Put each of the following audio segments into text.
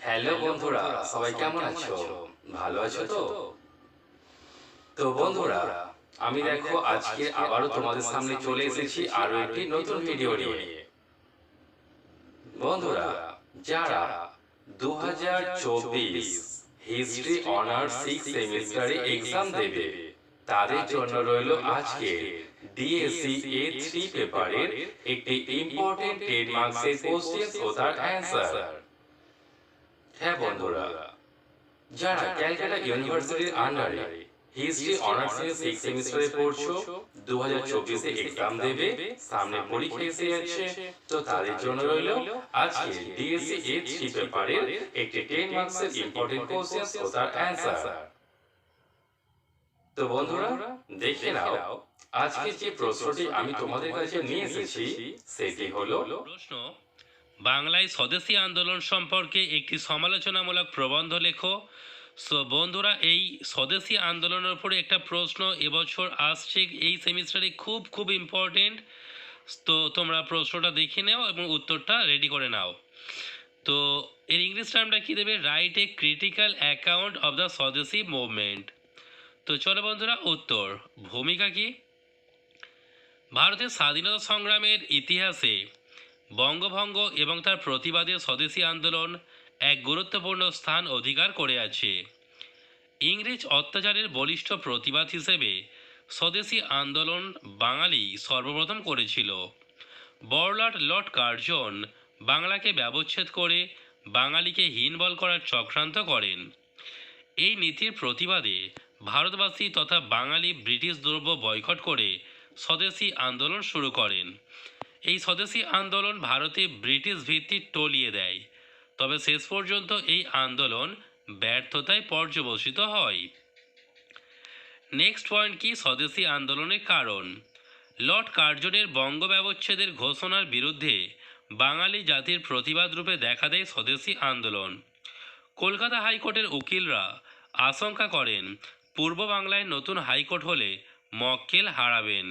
Hello বন্ধুরা, সবাই কেমন আছো? ভালো আছো তো? তো বন্ধুরা, আমি দেখো আজকে আবারও তোমাদের সামনে চলে এসেছি আরো একটি নতুন ভিডিও নিয়ে। বন্ধুরা, যারা 2024 হিস্ট্রি অনার্স 6 সেমিস্টারে এক্সাম দেবে, তাদের জন্য রইল আজকে ডিএসসি A3 পেপারের একটি ইম্পর্টেন্ট 10 মার্কসের কোশ্চেন ও তার অ্যান্সার। হ্যাঁ বন্ধুরা, যারা ক্যালকাটা ইউনিভার্সিটির আন্ডারে হিস্ট্রি অনার্স নিয়ে 6 সেমিস্টারে পড়ছো, 2024 এ এক্সাম দেবে, সামনে পরীক্ষা এসে যাচ্ছে, তো তাদের জন্য রইল আজকে ডিএসসি A3 পেপারের একটি 10 মার্কসের ইম্পর্টেন্ট কোশ্চেন ও তার অ্যান্সার। তো বন্ধুরা, দেখে নাও আজকে যে প্রশ্নটি আমি তোমাদের কাছে নিয়ে এসেছি সেটি হলো প্রশ্ন: বাংলায় স্বদেশী আন্দোলন সম্পর্কে একটি সমালোচনামূলক প্রবন্ধ লেখো। সো বন্ধুরা, এই স্বদেশী আন্দোলনের উপরে একটা প্রশ্ন এবছর আসছে এই সেমিস্টারে, খুব ইম্পর্টেন্ট। তো তোমরা প্রশ্নটা দেখে নাও এবং উত্তরটা রেডি করে নাও। তো এর ইংলিশ টার্মটা কী দেবে? Write a critical account of the swadeshi movement. তো চলো বন্ধুরা, উত্তর। ভূমিকা কি? ভারতের স্বাধীনতা সংগ্রামের ইতিহাসে বঙ্গভঙ্গ এবং তার প্রতিবাদে স্বদেশী আন্দোলন এক গুরুত্বপূর্ণ স্থান অধিকার করে আছে। ইংরেজ অত্যাচারের বলিষ্ঠ প্রতিবাদ হিসেবে স্বদেশী আন্দোলন বাঙালি সর্বপ্রথম করেছিল। বড়লাট লর্ড কার্জন বাংলাকে ব্যবচ্ছেদ করে বাঙালিকে হীনবল করার চক্রান্ত করেন। এই নীতির প্রতিবাদে ভারতবাসী তথা বাঙালি ব্রিটিশ দ্রব্য বয়কট করে স্বদেশী আন্দোলন শুরু করেন। এই স্বদেশী আন্দোলন ভারতে ব্রিটিশ ভিত্তি টলিয়ে দেয়, তবে শেষ পর্যন্ত এই আন্দোলন ব্যর্থতায় পর্যবসিত হয়। নেক্সট পয়েন্ট কি? স্বদেশী আন্দোলনের কারণ। লর্ড কার্জনের বঙ্গ ব্যবচ্ছেদের ঘোষণার বিরুদ্ধে বাঙালি জাতির প্রতিবাদ রূপে দেখা দেয় স্বদেশী আন্দোলন। কলকাতা হাইকোর্টের উকিলরা আশঙ্কা করেন পূর্ব বাংলায় নতুন হাইকোর্ট হলে মক্কেল হারাবেন।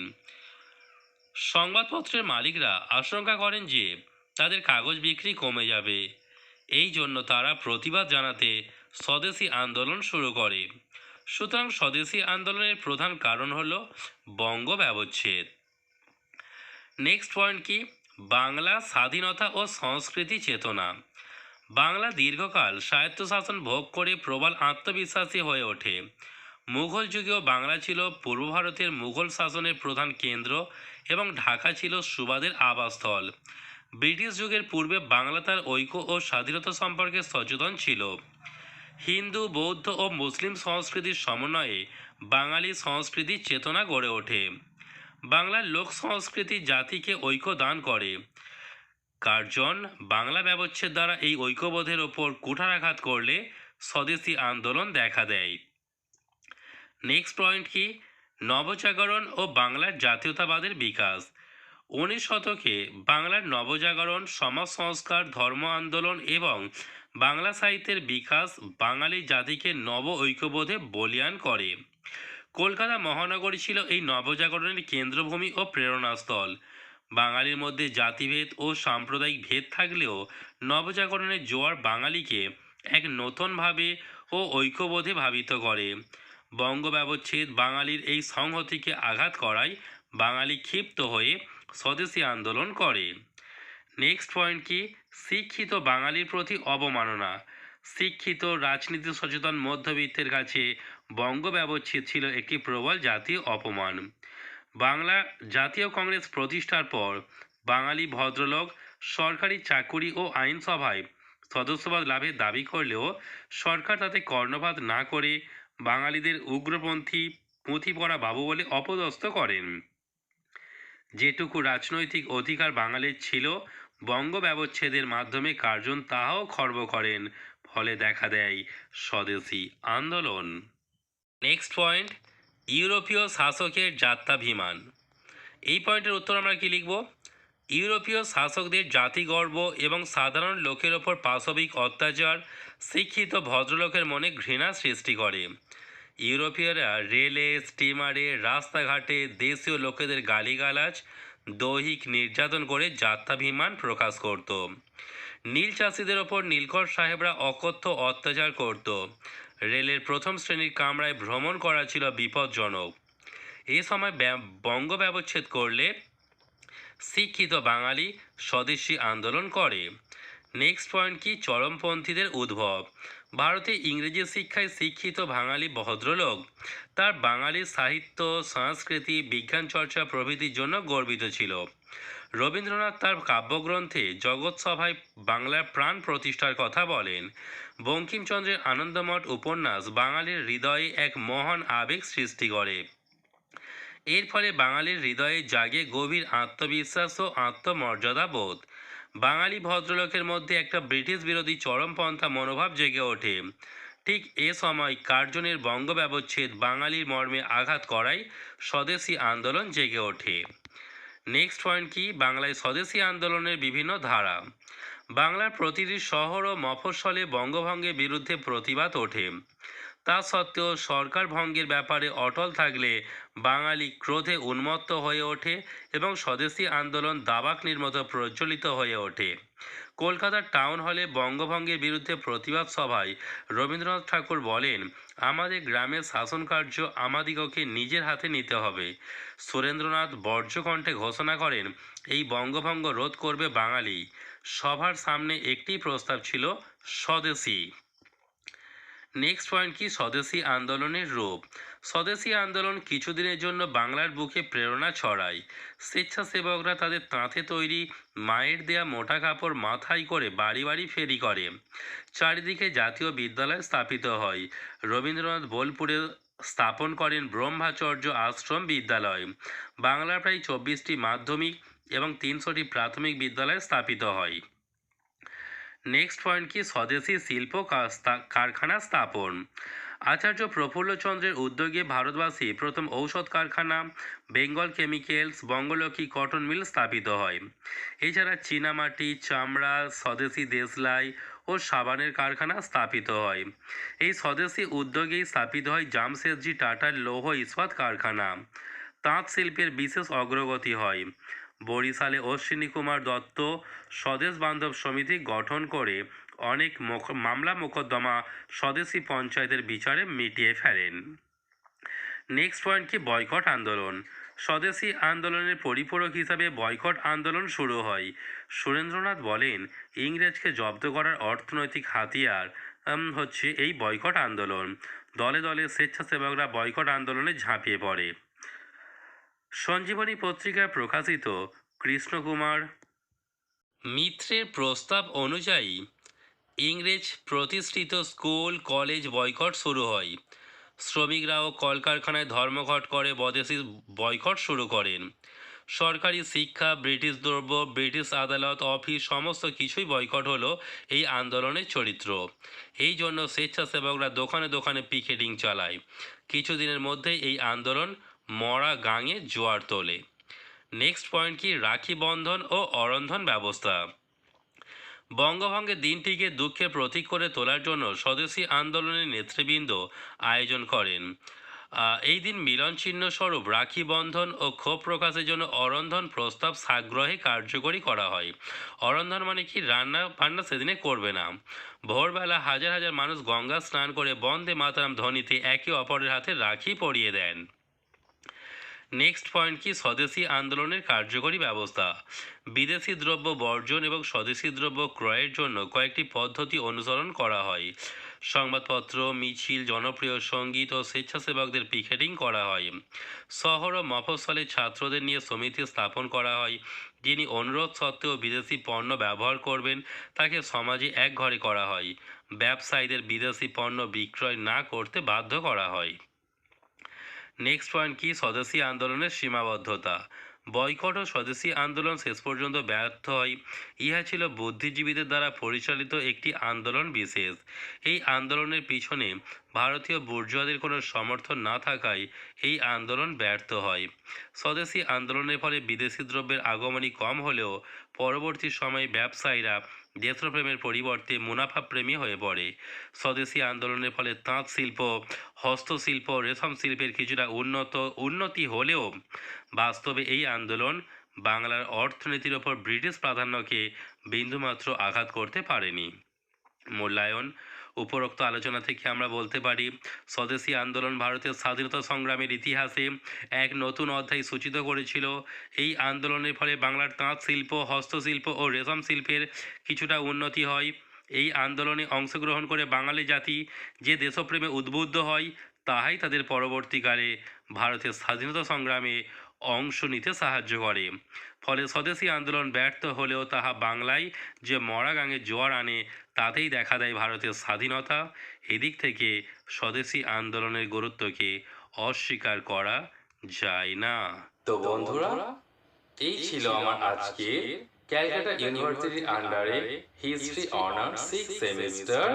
সংবাদপত্রের মালিকরা আশঙ্কা করেন যে তাদের কাগজ বিক্রি কমে যাবে। এই জন্য তারা প্রতিবাদ জানাতে স্বদেশী আন্দোলন শুরু করে। সুতরাং স্বদেশী আন্দোলনের প্রধান কারণ হল বঙ্গ ব্যবচ্ছেদ। নেক্সট পয়েন্ট কি? বাংলা স্বাধীনতা ও সংস্কৃতি চেতনা। বাংলা দীর্ঘকাল স্বায়ত্তশাসন ভোগ করে প্রবল আত্মবিশ্বাসী হয়ে ওঠে। মুঘল যুগেও বাংলা ছিল পূর্ব ভারতের মুঘল শাসনের প্রধান কেন্দ্র এবং ঢাকা ছিল সুবাদের আবাসস্থল। ব্রিটিশ যুগের পূর্বে বাংলা তার ঐক্য ও স্বাধীনতা সম্পর্কে সচেতন ছিল। হিন্দু, বৌদ্ধ ও মুসলিম সংস্কৃতির সমন্বয়ে বাঙালি সংস্কৃতির চেতনা গড়ে ওঠে। বাংলার লোক সংস্কৃতি জাতিকে ঐক্য দান করে। কার্জন বাংলা ব্যবচ্ছেদ দ্বারা এই ঐক্যবোধের ওপর কুঠারাঘাত করলে স্বদেশী আন্দোলন দেখা দেয়। নেক্সট পয়েন্ট কি? নবজাগরণ ও বাংলার জাতীয়তাবাদের বিকাশ। 19 শতকে বাংলার নবজাগরণ, সমাজ সংস্কার, ধর্ম আন্দোলন এবং বাংলা সাহিত্যের বিকাশ বাঙালি জাতিকে নব ঐক্যবোধে বলীয়ান করে। কলকাতা মহানগরী ছিল এই নবজাগরণের কেন্দ্রভূমি ও প্রেরণাস্থল। বাঙালির মধ্যে জাতিভেদ ও সাম্প্রদায়িক ভেদ থাকলেও নবজাগরণের জোয়ার বাঙালিকে এক নতুনভাবে ও ঐক্যবোধে ভাবিত করে। বঙ্গ ব্যবচ্ছেদ বাঙালির এই সংহতিকে আঘাত করায় বাঙালি ক্ষিপ্ত হয়ে স্বদেশী আন্দোলন করে। নেক্সট পয়েন্ট কি? শিক্ষিত বাঙালির প্রতি অবমাননা। শিক্ষিত, রাজনীতি সচেতন মধ্যবিত্তের কাছে বঙ্গ ব্যবচ্ছেদ ছিল একটি প্রবল জাতীয় অপমান। বাংলা জাতীয় কংগ্রেস প্রতিষ্ঠার পর বাঙালি ভদ্রলোক সরকারি চাকুরি ও আইনসভায় সদস্যপদ লাভের দাবি করলেও সরকার তাতে কর্ণপাত না করে বাঙালিদের উগ্রপন্থী, পুঁথিপড়া বাবু বলে অপদস্থ করেন। যেটুকু রাজনৈতিক অধিকার বাঙালির ছিল, বঙ্গ ব্যবচ্ছেদের মাধ্যমে কার্জন তাহাও খর্ব করেন। ফলে দেখা দেয় স্বদেশী আন্দোলন। নেক্সট পয়েন্ট, ইউরোপীয় শাসকের যাত্রাভিমান। এই পয়েন্টের উত্তর আমরা কি লিখব? ইউরোপীয় শাসকদের জাতিগর্ব এবং সাধারণ লোকের ওপর পাশবিক অত্যাচার শিক্ষিত ভদ্রলোকের মনে ঘৃণা সৃষ্টি করে। ইউরোপীয়রা রেলে, স্টিমারে, রাস্তাঘাটে দেশীয় লোকেদের গালিগালাজ, দৈহিক নির্যাতন করে যাত্রাভিমান প্রকাশ করত। নীল চাষিদের ওপর নীলকর সাহেবরা অকথ্য অত্যাচার করত। রেলের প্রথম শ্রেণীর কামরায় ভ্রমণ করা ছিল বিপজ্জনক। এ সময় বঙ্গ ব্যবচ্ছেদ করলে শিক্ষিত বাঙালি স্বদেশী আন্দোলন করে। নেক্সট পয়েন্ট কি, চরমপন্থীদের উদ্ভব। ভারতে ইংরেজি শিক্ষায় শিক্ষিত বাঙালি ভদ্রলোক তার বাঙালি সাহিত্য, সংস্কৃতি, বিজ্ঞান চর্চা প্রভৃতির জন্য গর্বিত ছিল। রবীন্দ্রনাথ তার কাব্যগ্রন্থে জগৎসভায় বাংলার প্রাণ প্রতিষ্ঠার কথা বলেন। বঙ্কিমচন্দ্রের আনন্দমঠ উপন্যাস বাঙালির হৃদয়ে এক মহান আবেগ সৃষ্টি করে। এর ফলে বাঙালির হৃদয়ে জাগে গভীর আত্মবিশ্বাস ও আত্মমর্যাদা বোধ। বাঙালি ভদ্রলোকের মধ্যে একটা ব্রিটিশ বিরোধী চরমপন্থা মনোভাব জেগে ওঠে। ঠিক এ সময় কার্জনের বঙ্গ ব্যবচ্ছেদ বাঙালির মর্মে আঘাত করায় স্বদেশী আন্দোলন জেগে ওঠে। নেক্সট পয়েন্ট কি, বাংলায় স্বদেশী আন্দোলনের বিভিন্ন ধারা। বাংলার প্রতিটি শহর ও মফস্বলে বঙ্গভঙ্গের বিরুদ্ধে প্রতিবাদ ওঠে। তা সত্ত্বেও সরকার ভঙ্গের ব্যাপারে অটল থাকলে বাঙালি ক্রোধে উন্মত্ত হয়ে ওঠে এবং স্বদেশী আন্দোলন দাবাগ্নির মতো প্রজ্বলিত হয়ে ওঠে। কলকাতার টাউন হলে বঙ্গভঙ্গের বিরুদ্ধে প্রতিবাদ সভায় রবীন্দ্রনাথ ঠাকুর বলেন, আমাদের গ্রামের শাসনকার্য আমাদিগকে নিজের হাতে নিতে হবে। সুরেন্দ্রনাথ বর্জ্যকণ্ঠে ঘোষণা করেন, এই বঙ্গভঙ্গ রোধ করবে বাঙালি। সভার সামনে একটি প্রস্তাব ছিল, স্বদেশী। নেক্সট পয়েন্ট কি, স্বদেশী আন্দোলনের রূপ। স্বদেশী আন্দোলন কিছুদিনের জন্য বাংলার বুকে প্রেরণা ছড়ায়। স্বেচ্ছাসেবকরা তাদের তাঁতে তৈরি মায়ের দেয়া মোটা কাপড় মাথায় করে বাড়ি বাড়ি ফেরি করে। চারিদিকে জাতীয় বিদ্যালয় স্থাপিত হয়। রবীন্দ্রনাথ বোলপুরে স্থাপন করেন ব্রহ্মাচর্য আশ্রম বিদ্যালয়। বাংলার প্রায় 24টি মাধ্যমিক এবং 300টি প্রাথমিক বিদ্যালয় স্থাপিত হয়। নেক্সট পয়েন্ট কি, স্বদেশী শিল্প কারখানা স্থাপন। আচার্য প্রফুল্লচন্দ্রের উদ্যোগে ভারতবাসী প্রথম ঔষধ কারখানা বেঙ্গল কেমিক্যালস, বঙ্গলক্ষ্মী কটন মিল স্থাপিত হয়। এছাড়া চীনামাটি, চামড়া, স্বদেশী দেশলাই ও সাবানের কারখানা স্থাপিত হয়। এই স্বদেশী উদ্যোগেই স্থাপিত হয় জামশেদজি টাটার লৌহ ইস্পাত কারখানা। তাঁত শিল্পের বিশেষ অগ্রগতি হয়। বরিশালে অশ্বিনী কুমার দত্ত স্বদেশ বান্ধব সমিতি গঠন করে অনেক মামলা মোকদ্দমা স্বদেশী পঞ্চায়েতের বিচারে মিটিয়ে ফেলেন। নেক্সট পয়েন্ট কি, বয়কট আন্দোলন। স্বদেশী আন্দোলনের পরিপূরক হিসাবে বয়কট আন্দোলন শুরু হয়। সুরেন্দ্রনাথ বলেন, ইংরেজকে জব্দ করার অর্থনৈতিক হাতিয়ার হচ্ছে এই বয়কট আন্দোলন। দলে দলে স্বেচ্ছাসেবকরা বয়কট আন্দোলনে ঝাঁপিয়ে পড়ে। সঞ্জীবনী পত্রিকায় প্রকাশিত কৃষ্ণকুমার মিত্রের প্রস্তাব অনুযায়ী ইংরেজ প্রতিষ্ঠিত স্কুল কলেজ বয়কট শুরু হয়। শ্রমিকরাও কলকারখানায় ধর্মঘট করে বদেশী বয়কট শুরু করেন। সরকারি শিক্ষা, ব্রিটিশ দ্রব্য, ব্রিটিশ আদালত, অফিস সমস্ত কিছুই বয়কট হলো এই আন্দোলনের চরিত্র। এই জন্য স্বেচ্ছাসেবকরা দোকানে দোকানে পিকেটিং চালায়। কিছুদিনের মধ্যেই এই আন্দোলন মরা গাঙে জোয়ার তোলে। নেক্সট পয়েন্ট কি, রাখি বন্ধন ও অরন্ধন ব্যবস্থা। বঙ্গভঙ্গের দিনটিকে দুঃখের প্রতীক করে তোলার জন্য স্বদেশী আন্দোলনের নেতৃবৃন্দ আয়োজন করেন। এই দিন মিলন চিহ্ন স্বরূপ রাখি বন্ধন ও ক্ষোভ প্রকাশের জন্য অরন্ধন প্রস্তাব সাগ্রহে কার্যকরী করা হয়। অরন্ধন মানে কি, রান্না বান্না সেদিনে করবে না। ভোরবেলা হাজার হাজার মানুষ গঙ্গা স্নান করে বন্দে মাতরম ধ্বনিতে একে অপরের হাতে রাখি পরিয়ে দেন। নেক্সট পয়েন্ট কি, স্বদেশী আন্দোলনের কার্যকরী ব্যবস্থা। বিদেশি দ্রব্য বর্জন এবং স্বদেশী দ্রব্য ক্রয়ের জন্য কয়েকটি পদ্ধতি অনুসরণ করা হয়। সংবাদপত্র, মিছিল, জনপ্রিয় সঙ্গীত ও স্বেচ্ছাসেবকদের পিকেটিং করা হয়। শহর ও মফস্বলে ছাত্রদের নিয়ে সমিতি স্থাপন করা হয়। যিনি অনুরোধ সত্ত্বেও বিদেশি পণ্য ব্যবহার করবেন তাকে সমাজে একঘরে করা হয়। ব্যবসায়ীদের বিদেশি পণ্য বিক্রয় না করতে বাধ্য করা হয়। নেক্সট পয়েন্ট কি, স্বদেশী আন্দোলনের সীমাবদ্ধতা। বয়কট ও স্বদেশী আন্দোলন শেষ পর্যন্ত ব্যর্থ হয়। ইহা ছিল বুদ্ধিজীবীদের দ্বারা পরিচালিত একটি আন্দোলন বিশেষ। এই আন্দোলনের পিছনে ভারতীয় বুর্জোয়াদের কোনো সমর্থন না থাকায় এই আন্দোলন ব্যর্থ হয়। স্বদেশী আন্দোলনের ফলে বিদেশি দ্রব্যের আগমনী কম হলেও পরবর্তী সময়ে ব্যবসায়ীরা দেশপ্রেমের পরিবর্তে মুনাফাপ্রেমী হয়ে পড়ে। স্বদেশী আন্দোলনের ফলে তাঁত শিল্প, হস্তশিল্প, রেশম শিল্পের কিছুটা উন্নতি হলেও বাস্তবে এই আন্দোলন বাংলার অর্থনীতির ওপর ব্রিটিশ প্রাধান্যকে বিন্দুমাত্র আঘাত করতে পারেনি। মূল্যায়ন: উপরোক্ত আলোচনা থেকে আমরা বলতে পারি স্বদেশী আন্দোলন ভারতের স্বাধীনতা সংগ্রামের ইতিহাসে এক নতুন অধ্যায় সূচিত করেছিল। এই আন্দোলনের ফলে বাংলার তাঁত শিল্প, হস্তশিল্প ও রেশম শিল্পের কিছুটা উন্নতি হয়। এই আন্দোলনে অংশগ্রহণ করে বাঙালি জাতি যে দেশপ্রেমে উদ্বুদ্ধ হয়, তাহাই তাদের পরবর্তীকালে ভারতের স্বাধীনতা সংগ্রামে অংশ নিতে সাহায্য করে। ফলে স্বদেশী আন্দোলন ব্যর্থ হলেও তাহা বাংলায় যে মরা গাঙে জোয়ার আনে, তাতেই দেখা দেয় ভারতের স্বাধীনতা। এদিক থেকে স্বদেশী আন্দোলনের গুরুত্বকে অস্বীকার করা যায় না। তো বন্ধুরা, এই ছিল আমার আজকের ক্যালকাটা ইউনিভার্সিটির আন্ডারে history honours 6 semester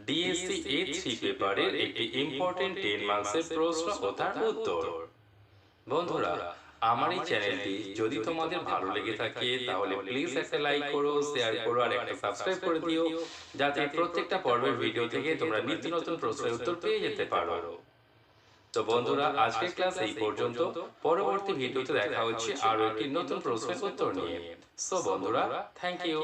DSC A3 পেপারের একটি ইম্পর্টেন্ট 10 মার্কসের প্রশ্ন ও তার উত্তর। বন্ধুরা, আমার এই চ্যানেলটি যদি তোমাদের ভালো লেগে থাকে তাহলে প্লিজ একটা লাইক করো, শেয়ার করো আর একটা সাবস্ক্রাইব করে দিও, যাতে প্রত্যেকটা পর্বের ভিডিও থেকে তোমরা নিত্য নতুন প্রশ্নের উত্তর পেয়ে যেতে পারো। তো বন্ধুরা, আজকের ক্লাস এই পর্যন্ত। পরবর্তী ভিডিওতে দেখা হচ্ছে আরো একটি নতুন প্রশ্নের উত্তর নিয়ে। সো বন্ধুরা, থ্যাংক ইউ।